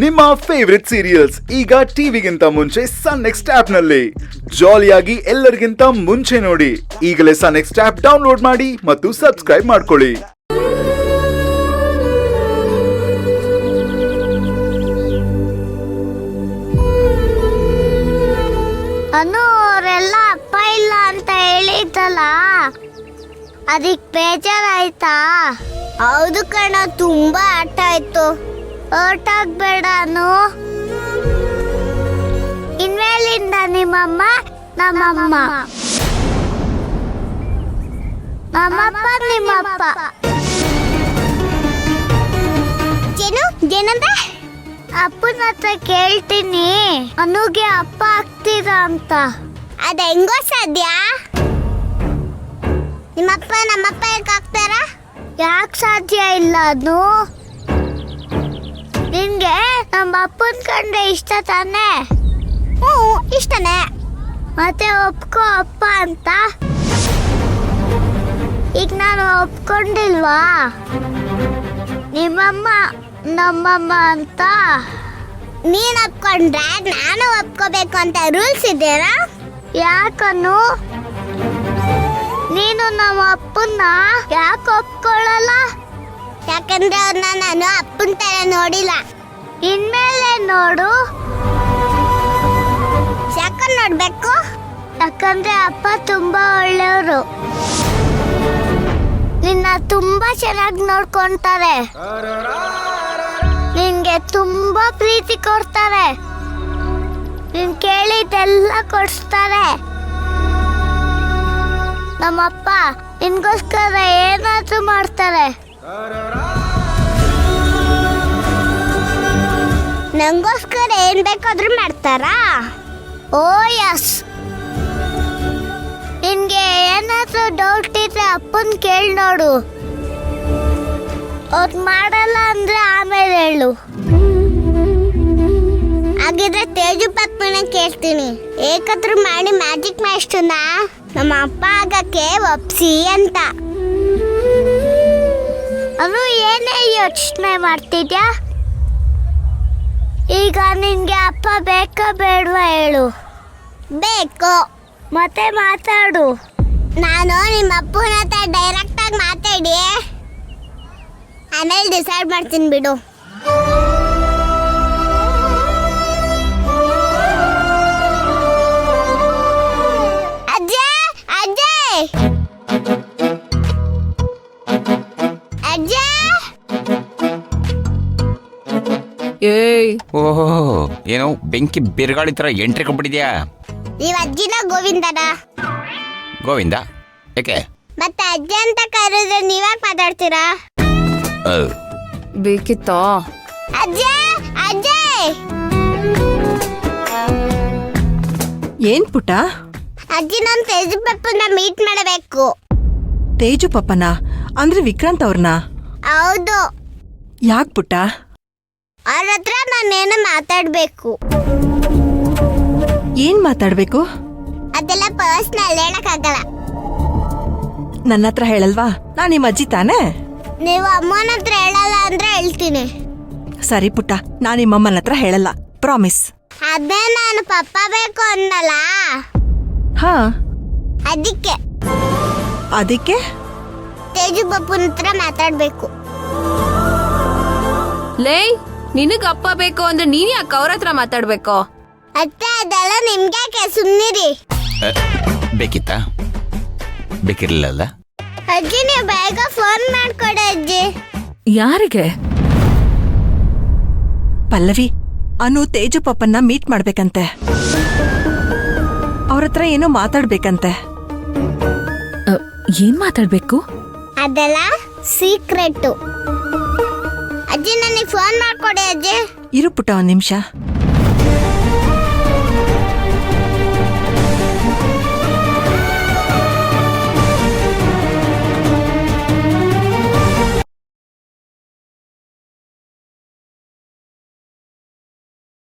ನಿಮ್ಮ favourite serials ಈಗ ಟಿವಿಗಿಂತ ಮುಂಚೆ ಸನ್ ನೆಕ್ಸ್ಟ್ ಆಪ್ ನಲ್ಲಿ ಜಾಲಿಯಾಗಿ ಎಲ್ಲರಿಗಿಂತ ಮುಂಚೆ ನೋಡಿ. ಈಗಲೇ ಸನ್ ನೆಕ್ಸ್ಟ್ ಆಪ್ ಡೌನ್ಲೋಡ್ ಮಾಡಿ ಮತ್ತು ಸಬ್ಸ್ಕ್ರೈಬ್ ಮಾಡ್ಕೊಳ್ಳಿ. ಅನು ಅವರೆಲ್ಲ ಅಪ್ಪ ಇಲ್ಲ ಅಂತ ಹೇಳಿದ್ದಲ್ಲ, ಅದಕ್ಕೆ ಬೇಜಾರಾಯ್ತಾ? ಹೌದು ಕಣ, ತುಂಬಾ ಆಟ ಆಯ್ತು. ಹೊರಟಾಗ್ಬೇಡ ಅನು. ಇನ್ಮೇಲಿಂದ ನಿಮ್ಮಮ್ಮ ನಮ್ಮಮ್ಮ, ನಮ್ಮಪ್ಪ ನಿಮ್ಮಪ್ಪ. ಏನಂದ್ರೆ ಅಪ್ಪನ ಹತ್ರ ಕೇಳ್ತೀನಿ ಅನುಗೆ ಅಪ್ಪ ಆಗ್ತೀರಾ ಅಂತ. ಅದ ಹೆಂಗೋ ಸಾಧ್ಯ? ನಿಮ್ಮಪ್ಪ ನಮ್ಮಪ್ಪ ಯಾಕೆ ಆಗ್ತಾರ? ಯಾಕೆ ಸಾಧ್ಯ ಇಲ್ಲ ಅದು? ನಿನ್ಗೆ ನಮ್ಮ ಅಪ್ಪನ ಕಂಡ್ರೆ ಇಷ್ಟ ತಾನೆ? ಇಷ್ಟನೇ. ಮತ್ತೆ ಒಪ್ಕೋ ಅಪ್ಪ ಅಂತ. ಈಗ ನಾನು ಒಪ್ಕೊಂಡಿಲ್ವಾ ನಿಮ್ಮಮ್ಮ ನಮ್ಮಮ್ಮ ಅಂತ? ನೀನ್ ಒಪ್ಕೊಂಡ್ರೆ ನಾನು ಒಪ್ಕೋಬೇಕು ಅಂತ ರೂಲ್ಸ್ ಇದೆಯಾ? ಯಾಕನು ನೀನು ನಮ್ಮ ಅಪ್ಪನ್ನ ಯಾಕೆ ಒಪ್ಕೊಳ್ಳಲ್ಲ? ಯಾಕಂದ್ರೆ ಅವ್ರನ್ನ ನಾನು ಅಪ್ಪನ ತರ ನೋಡಿಲ್ಲ. ಇನ್ಮೇಲೆ ನೋಡು. ಯಾಕಂದ್ರೆ ನೋಡ್ಬೇಕು? ಯಾಕಂದ್ರೆ ಅಪ್ಪ ತುಂಬಾ ಒಳ್ಳೆಯವರು. ನಿನ್ನ ತುಂಬಾ ಚೆನ್ನಾಗಿ ನೋಡ್ಕೊಂತಾರೆ. ನಿನ್ಗೆ ತುಂಬಾ ಪ್ರೀತಿ ಕೊಡ್ತಾರೆ. ನೀನ್ ಕೇಳಿದ್ದೆಲ್ಲ ಕೊಡಿಸ್ತಾರೆ. ನಮ್ಮಪ್ಪ ನಿನ್ಗೋಸ್ಕರ ಏನಾದ್ರೂ ಮಾಡ್ತಾರೆ. ನಂಗೋಸ್ಕರ ಏನ್ ಬೇಕಾದ್ರೂ ಮಾಡ್ತಾರಾ? ಓ ಯಸ್. ನಿನ್ಗೆ ಏನಾದ್ರೂ ಡೌಟ್ ಇದ್ರೆ ಅಪ್ಪನ್ ಕೇಳಿ ನೋಡು. ಅವ್ರು ಮಾಡಲ್ಲ ಅಂದ್ರೆ ಆಮೇಲೆ ಹೇಳು. ಹಾಗಿದ್ರೆ ತೇಜು ಪಪ್ಪನ ಕೇಳ್ತೀನಿ, ಏಕಾದ್ರೂ ಮಾಡಿ ಮ್ಯಾಜಿಕ್ ಮಾಸ್ಟರ್ನ ನಮ್ಮ ಅಪ್ಪ ಆಗಕ್ಕೆ ಒಪ್ಸಿ ಅಂತ. ಅನು ಏನೇ ಯೋಚನೆ ಮಾಡ್ತಿದ್ಯಾ? ಈಗ ನಿನ್ಗೆ ಅಪ್ಪ ಬೇಕಾ ಬೇಡವಾ ಹೇಳು? ಬೇಕು. ಮತ್ತೆ ಮಾತಾಡು. ನಾನು ನಿಮ್ಮ ಅಪ್ಪನ ಹತ್ರ ಡೈರೆಕ್ಟ್ ಆಗಿ ಮಾತಾಡಿ ಆಮೇಲೆ ಡಿಸೈಡ್ ಮಾಡ್ತೀನಿ ಬಿಡು. ಅಜ್ಜಯ್ ಅಜ್ಜಯ್ ಅಜ್ಜಯ್. ಏಯ್, ಓಹೋ, ಏನೋ ಬೆಂಕಿ ಬಿರುಗಾಳಿ ತರ ಎಂಟ್ರಿ ಕೊಟ್ಬಿಟ್ಟಿದ್ಯಾ? ನೀವ್ ಅಜ್ಜಿನ ಗೋವಿಂದನ? ಗೋವಿಂದ ಯಾಕೆ? ಮತ್ತೆ ಅಜ್ಜಿ ಅಂತ ಕರೆದ್ರೆ ನೀವ್ಯಾಕೆ ಮಾತಾಡ್ತೀರಾ? ಬೇಕಿತ್ತೋ? ಅಜ್ಜಯ್ ಅಜ್ಜಯ್. ಏನ್ ಪುಟ್ಟ? ಅಜ್ಜಿ ನಾನು ತೇಜು ಪಪ್ಪನ ಮೀಟ್ ಮಾಡಬೇಕು. ತೇಜು ಪಪ್ಪನ ಅಂದ್ರೆ ವಿಕ್ರಾಂತ್ ಅವ್ರನ್ನ? ಹೌದು. ಯಾಕ್ ಪುಟ್ಟ? ಅವ್ರ ಹತ್ರ ನಾನೇನು ಮಾತಾಡ್ಬೇಕು. ಏನ್ ಮಾತಾಡ್ಬೇಕು? ಅದೆಲ್ಲ ಪರ್ಸನಲ್, ಹೇಳಕ್ಕಾಗಲ್ಲ. ನನ್ನ ಹತ್ರ ಹೇಳಲ್ವಾ? ನಾನ್ ನಿಮ್ಮ ಅಜ್ಜಿ ತಾನೇ? ನೀವು ಅಮ್ಮನ ಹತ್ರ ಹೇಳಲ್ಲ ಅಂದ್ರೆ ಹೇಳ್ತೀನಿ. ಸರಿ ಪುಟ್ಟ, ನಾನ್ ನಿಮ್ಮಮ್ಮನ ಹತ್ರ ಹೇಳಲ್ಲ, ಪ್ರಾಮಿಸ್. ಅದೇ ನಾನು ಪಪ್ಪ ಬೇಕು ಅನ್ನಲ್ಲ, ಹಾ. ಅದಕ್ಕೆ ತೇಜು ಪಪ್ಪನ ಹತ್ರ ಮಾತಾಡ್ಬೇಕು. ಲೇ, ನಿನಗ್ ಅಪ್ಪ ಬೇಕು ಅಂದ್ರೆ ನೀನ್ ಯಾಕೆ ಅವ್ರ ಹತ್ರ ಮಾತಾಡ್ಬೇಕು? ಅತ್ತೆ ಅದೆಲ್ಲ ನಿಮ್ಗೆ ಸುಮ್ನಿರಿ. ಬೇಕಿತ್ತಾ? ಬೇಕಿರ್ಲಿಲ್ಲ. ಅಜ್ಜಿ ನೀವು ಬೇಗ ಫೋನ್ ಮಾಡ್ಕೊಡಿ ಅಜ್ಜಿ. ಯಾರಿಗೆ? ಪಲ್ಲವಿ, ಅನು ತೇಜು ಪಪ್ಪನ್ನ ಮೀಟ್ ಮಾಡ್ಬೇಕಂತೆ. ಅವ್ರ ಹತ್ರ ಏನೋ ಮಾತಾಡ್ಬೇಕಂತೆ. ಏನ್ ಮಾತಾಡ್ಬೇಕು? ಅದೆಲ್ಲ ಸೀಕ್ರೆಟ್. ಅಜ್ಜಿ ನನಗೆ ಫೋನ್ ಮಾಡ್ಕೊಡಿ ಅಜ್ಜಿ. ಇರು ಪುಟ್ಟ, ಒಂದ್ ನಿಮಿಷ.